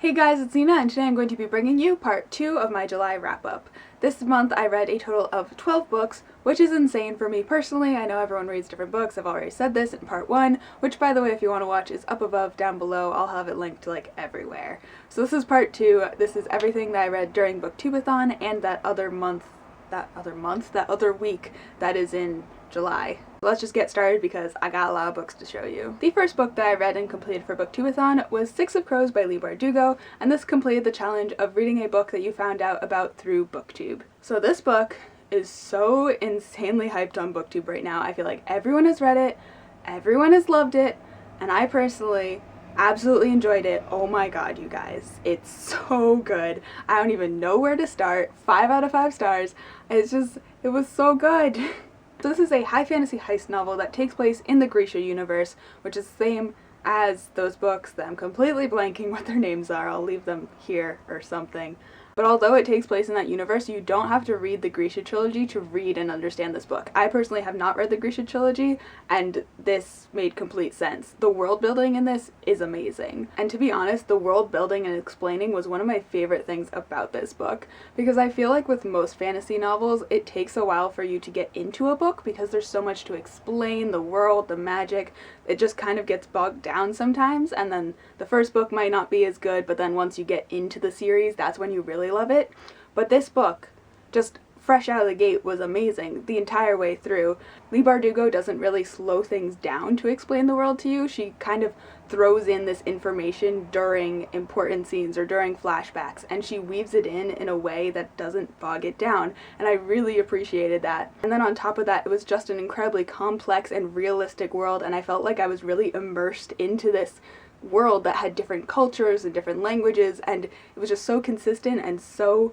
Hey guys, it's Nina, and today I'm going to be bringing you part 2 of my July wrap-up. This month I read a total of 12 books, which is insane for me personally. I know everyone reads different books. I've already said this in part 1, which by the way, if you want to watch, is up above, down below. I'll have it linked to like everywhere. So this is part 2. This is everything that I read during Booktubeathon and that other week that is in July. Let's just get started because I got a lot of books to show you. The first book that I read and completed for Booktubeathon was Six of Crows by Leigh Bardugo, and this completed the challenge of reading a book that you found out about through BookTube. So this book is so insanely hyped on BookTube right now. I feel like everyone has read it, everyone has loved it, and I personally absolutely enjoyed it. Oh my god, you guys. It's so good. I don't even know where to start. 5 out of 5 stars. It was so good. So this is a high fantasy heist novel that takes place in the Grisha universe, which is the same as those books that I'm completely blanking what their names are. I'll leave them here or something. But although it takes place in that universe, you don't have to read the Grisha trilogy to read and understand this book. I personally have not read the Grisha trilogy, and this made complete sense. The world building in this is amazing. And to be honest, the world building and explaining was one of my favorite things about this book, because I feel like with most fantasy novels, it takes a while for you to get into a book because there's so much to explain, the world, the magic. It just kind of gets bogged down sometimes, and then the first book might not be as good, but then once you get into the series, that's when you really love it. But this book, just fresh out of the gate, was amazing the entire way through. Leigh Bardugo doesn't really slow things down to explain the world to you. She kind of throws in this information during important scenes or during flashbacks, and she weaves it in a way that doesn't bog it down, and I really appreciated that. And then on top of that, it was just an incredibly complex and realistic world, and I felt like I was really immersed into this world that had different cultures and different languages, and it was just so consistent and so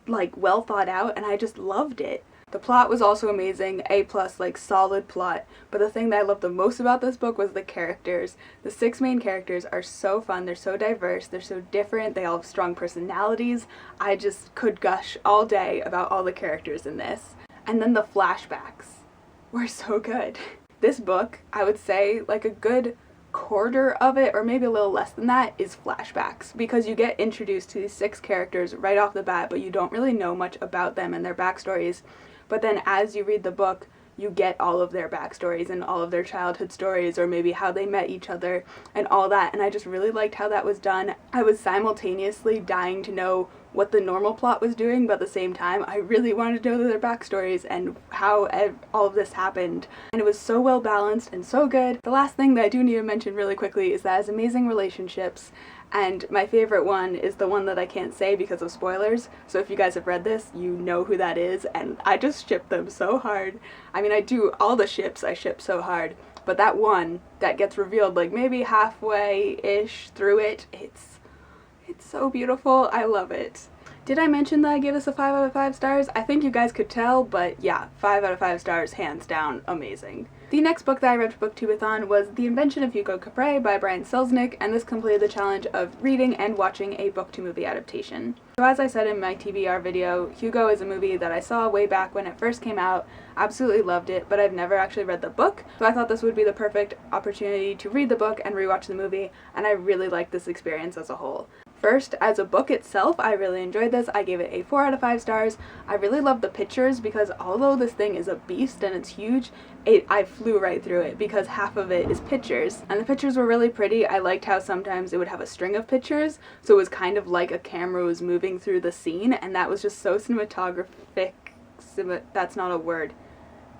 like well thought out, and I just loved it. The plot was also amazing, A+, like solid plot, but the thing that I loved the most about this book was the characters. The 6 main characters are so fun, they're so diverse, they're so different, they all have strong personalities. I just could gush all day about all the characters in this. And then the flashbacks were so good. This book, I would say like a good quarter of it, or maybe a little less than that, is flashbacks, because you get introduced to these 6 characters right off the bat, but you don't really know much about them and their backstories. But then as you read the book, you get all of their backstories and all of their childhood stories, or maybe how they met each other and all that, and I just really liked how that was done. I was simultaneously dying to know what the normal plot was doing, but at the same time I really wanted to know their backstories and how all of this happened, and it was so well balanced and so good. The last thing that I do need to mention really quickly is that it has amazing relationships, and my favorite one is the one that I can't say because of spoilers, so if you guys have read this, you know who that is, and I just ship them so hard. I mean, I do all the ships, I ship so hard, but that one that gets revealed like maybe halfway-ish through it, it's so beautiful. I love it. Did I mention that I gave this a 5 out of 5 stars? I think you guys could tell, but yeah, 5 out of 5 stars, hands down, amazing. The next book that I read for Booktubeathon was The Invention of Hugo Capre by Brian Selznick, and this completed the challenge of reading and watching a book-to-movie adaptation. So as I said in my TBR video, Hugo is a movie that I saw way back when it first came out, absolutely loved it, but I've never actually read the book, so I thought this would be the perfect opportunity to read the book and rewatch the movie, and I really liked this experience as a whole. First, as a book itself, I really enjoyed this. I gave it a 4 out of 5 stars. I really love the pictures because although this thing is a beast and it's huge, I flew right through it because half of it is pictures. And the pictures were really pretty. I liked how sometimes it would have a string of pictures, so it was kind of like a camera was moving through the scene, and that was just so cinematographic. That's not a word.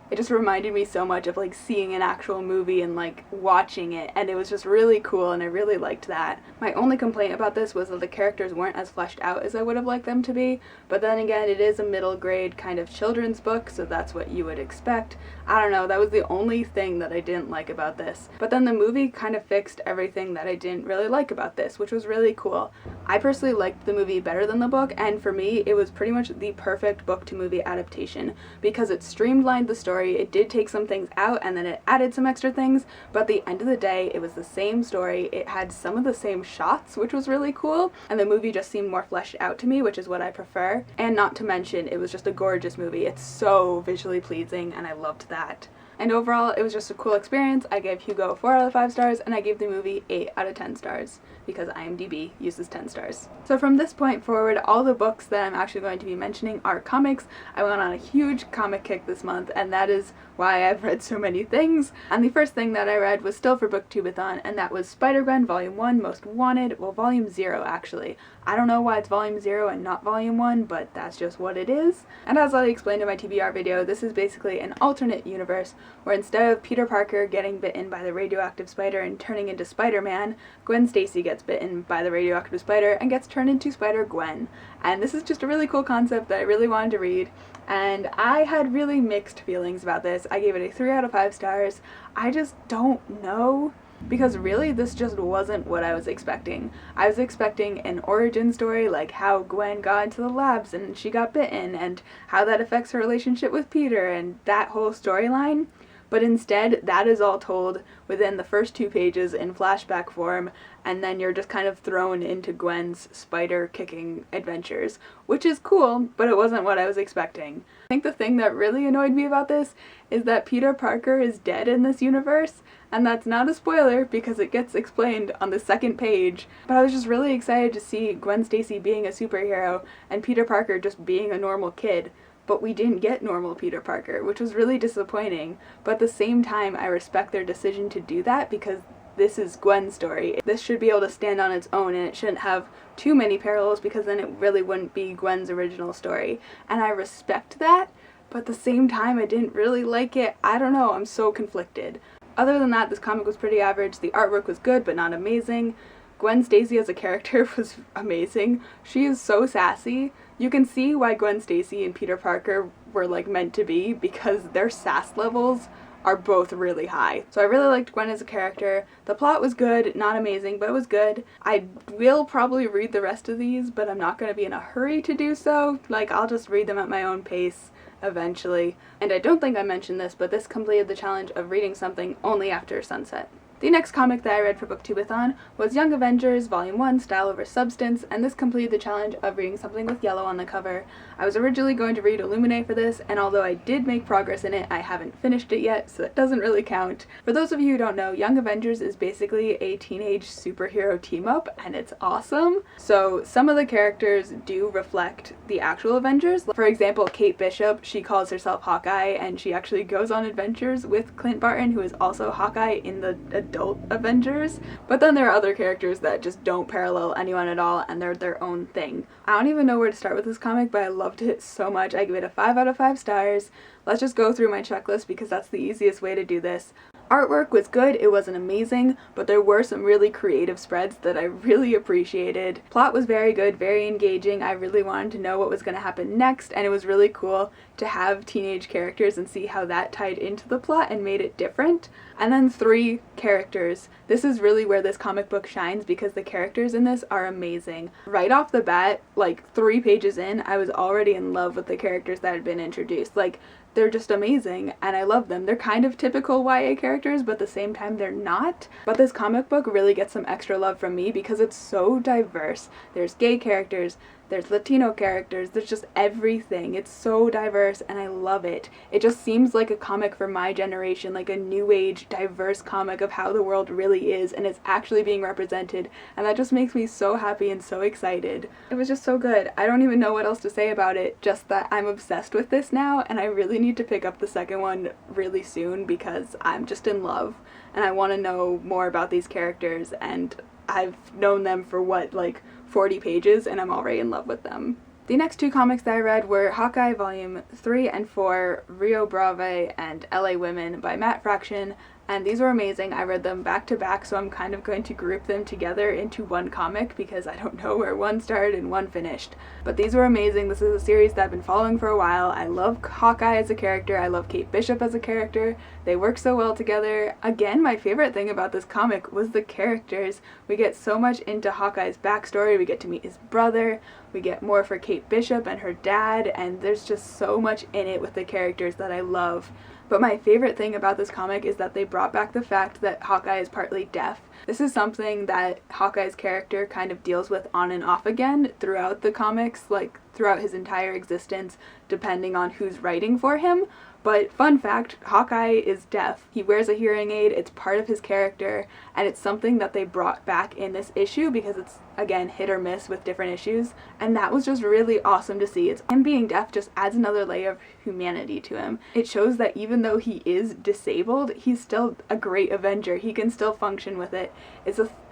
It just reminded me so much of like seeing an actual movie and like watching it, and it was just really cool, and I really liked that. My only complaint about this was that the characters weren't as fleshed out as I would have liked them to be, but then again, it is a middle grade kind of children's book, so that's what you would expect. I don't know, that was the only thing that I didn't like about this. But then the movie kind of fixed everything that I didn't really like about this, which was really cool. I personally liked the movie better than the book, and for me, it was pretty much the perfect book-to-movie adaptation because it streamlined the story. It did take some things out and then it added some extra things, but at the end of the day, it was the same story. It had some of the same shots, which was really cool, and the movie just seemed more fleshed out to me, which is what I prefer. And not to mention, it was just a gorgeous movie. It's so visually pleasing, and I loved that. And overall, it was just a cool experience. I gave Hugo 4 out of 5 stars, and I gave the movie 8 out of 10 stars. because IMDb uses 10 stars. So from this point forward, all the books that I'm actually going to be mentioning are comics. I went on a huge comic kick this month, and that is why I've read so many things. And the first thing that I read was still for Booktubeathon, and that was Spider-Gwen Volume 1, Most Wanted, well, Volume 0 actually. I don't know why it's Volume 0 and not Volume 1, but that's just what it is. And as I explained in my TBR video, this is basically an alternate universe where instead of Peter Parker getting bitten by the radioactive spider and turning into Spider-Man, Gwen Stacy gets bitten by the radioactive spider and gets turned into Spider-Gwen. And this is just a really cool concept that I really wanted to read, and I had really mixed feelings about this. I gave it a 3 out of 5 stars. I just don't know, because really this just wasn't what I was expecting. I was expecting an origin story, like how Gwen got into the labs and she got bitten and how that affects her relationship with Peter and that whole storyline. But instead, that is all told within the first 2 pages in flashback form, and then you're just kind of thrown into Gwen's spider-kicking adventures, which is cool, but it wasn't what I was expecting. I think the thing that really annoyed me about this is that Peter Parker is dead in this universe, and that's not a spoiler because it gets explained on the 2nd page, but I was just really excited to see Gwen Stacy being a superhero and Peter Parker just being a normal kid. But we didn't get normal Peter Parker, which was really disappointing. But at the same time, I respect their decision to do that because this is Gwen's story. This should be able to stand on its own, and it shouldn't have too many parallels because then it really wouldn't be Gwen's original story. And I respect that, but at the same time, I didn't really like it. I don't know, I'm so conflicted. Other than that, this comic was pretty average. The artwork was good, but not amazing. Gwen Stacy as a character was amazing. She is so sassy. You can see why Gwen Stacy and Peter Parker were like meant to be because their sass levels are both really high. So I really liked Gwen as a character. The plot was good, not amazing, but it was good. I will probably read the rest of these, but I'm not going to be in a hurry to do so. Like, I'll just read them at my own pace eventually. And I don't think I mentioned this, but this completed the challenge of reading something only after sunset. The next comic that I read for Booktubeathon was Young Avengers Volume 1, Style Over Substance, and this completed the challenge of reading something with yellow on the cover. I was originally going to read Illuminate for this, and although I did make progress in it, I haven't finished it yet, so it doesn't really count. For those of you who don't know, Young Avengers is basically a teenage superhero team-up, and it's awesome. So some of the characters do reflect the actual Avengers. For example, Kate Bishop, she calls herself Hawkeye, and she actually goes on adventures with Clint Barton, who is also Hawkeye in the adult Avengers. But then there are other characters that just don't parallel anyone at all, and they're their own thing. I don't even know where to start with this comic, but I loved it so much. I give it a 5 out of 5 stars. Let's just go through my checklist because that's the easiest way to do this. Artwork was good, it wasn't amazing, but there were some really creative spreads that I really appreciated. Plot was very good, very engaging. I really wanted to know what was going to happen next, and it was really cool to have teenage characters and see how that tied into the plot and made it different. And then 3 characters. This is really where this comic book shines because the characters in this are amazing. Right off the bat, like 3 pages in, I was already in love with the characters that had been introduced. Like, they're just amazing, and I love them. They're kind of typical YA characters, but at the same time they're not. But this comic book really gets some extra love from me because it's so diverse. There's gay characters, there's Latino characters, there's just everything. It's so diverse, and I love it. It just seems like a comic for my generation, like a new age, diverse comic of how the world really is, and it's actually being represented, and that just makes me so happy and so excited. It was just so good. I don't even know what else to say about it, just that I'm obsessed with this now, and I really need to pick up the second one really soon because I'm just in love, and I want to know more about these characters, and I've known them for what, like 40 pages, and I'm already in love with them. The next 2 comics that I read were Hawkeye Volume 3 and 4, Rio Brave and LA Women by Matt Fraction, and these were amazing. I read them back to back, so I'm kind of going to group them together into one comic because I don't know where one started and one finished. But these were amazing. This is a series that I've been following for a while. I love Hawkeye as a character. I love Kate Bishop as a character. They work so well together. Again, my favorite thing about this comic was the characters. We get so much into Hawkeye's backstory. We get to meet his brother. We get more for Kate Bishop and her dad, and there's just so much in it with the characters that I love. But my favorite thing about this comic is that they brought back the fact that Hawkeye is partly deaf. This is something that Hawkeye's character kind of deals with on and off again throughout the comics, like throughout his entire existence, depending on who's writing for him. But fun fact, Hawkeye is deaf. He wears a hearing aid, it's part of his character, and it's something that they brought back in this issue because it's, again, hit or miss with different issues, and that was just really awesome to see. It's him being deaf just adds another layer of humanity to him. It shows that even though he is disabled, he's still a great Avenger. He can still function with it.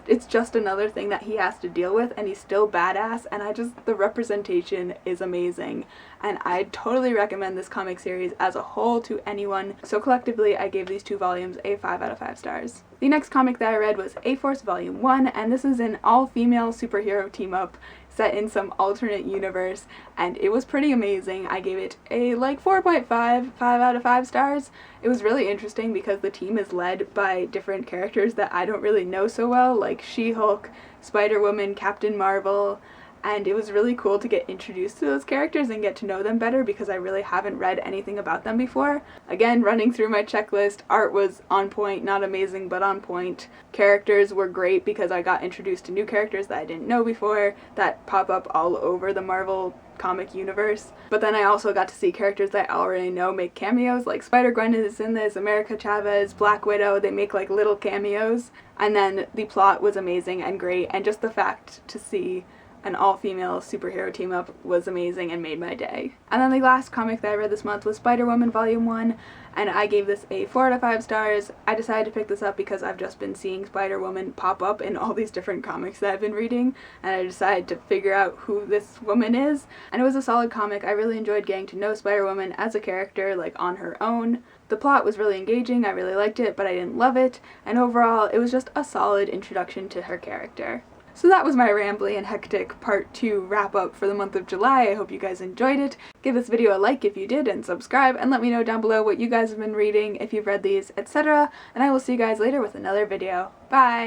It's just another thing that he has to deal with, and he's still badass, and the representation is amazing. And I totally recommend this comic series as a whole to anyone. So collectively, I gave these 2 volumes a 5 out of 5 stars. The next comic that I read was A-Force Volume 1, and this is an all-female superhero team-up set in some alternate universe, and it was pretty amazing. I gave it a 4.5, 5 out of 5 stars. It was really interesting because the team is led by different characters that I don't really know so well, like She-Hulk, Spider-Woman, Captain Marvel, and it was really cool to get introduced to those characters and get to know them better because I really haven't read anything about them before. Again, running through my checklist, art was on point, not amazing, but on point. Characters were great because I got introduced to new characters that I didn't know before that pop up all over the Marvel comic universe. But then I also got to see characters that I already know make cameos, like Spider-Gwen is in this, America Chavez, Black Widow, they make like little cameos. And then the plot was amazing and great, and just the fact to see an all-female superhero team-up was amazing and made my day. And then the last comic that I read this month was Spider-Woman Volume 1, and I gave this a 4 out of 5 stars. I decided to pick this up because I've just been seeing Spider-Woman pop up in all these different comics that I've been reading, and I decided to figure out who this woman is. And it was a solid comic. I really enjoyed getting to know Spider-Woman as a character, like on her own. The plot was really engaging, I really liked it, but I didn't love it, and overall it was just a solid introduction to her character. So that was my rambly and hectic part 2 wrap up for the month of July. I hope you guys enjoyed it. Give this video a like if you did, and subscribe, and let me know down below what you guys have been reading, if you've read these, etc. And I will see you guys later with another video. Bye!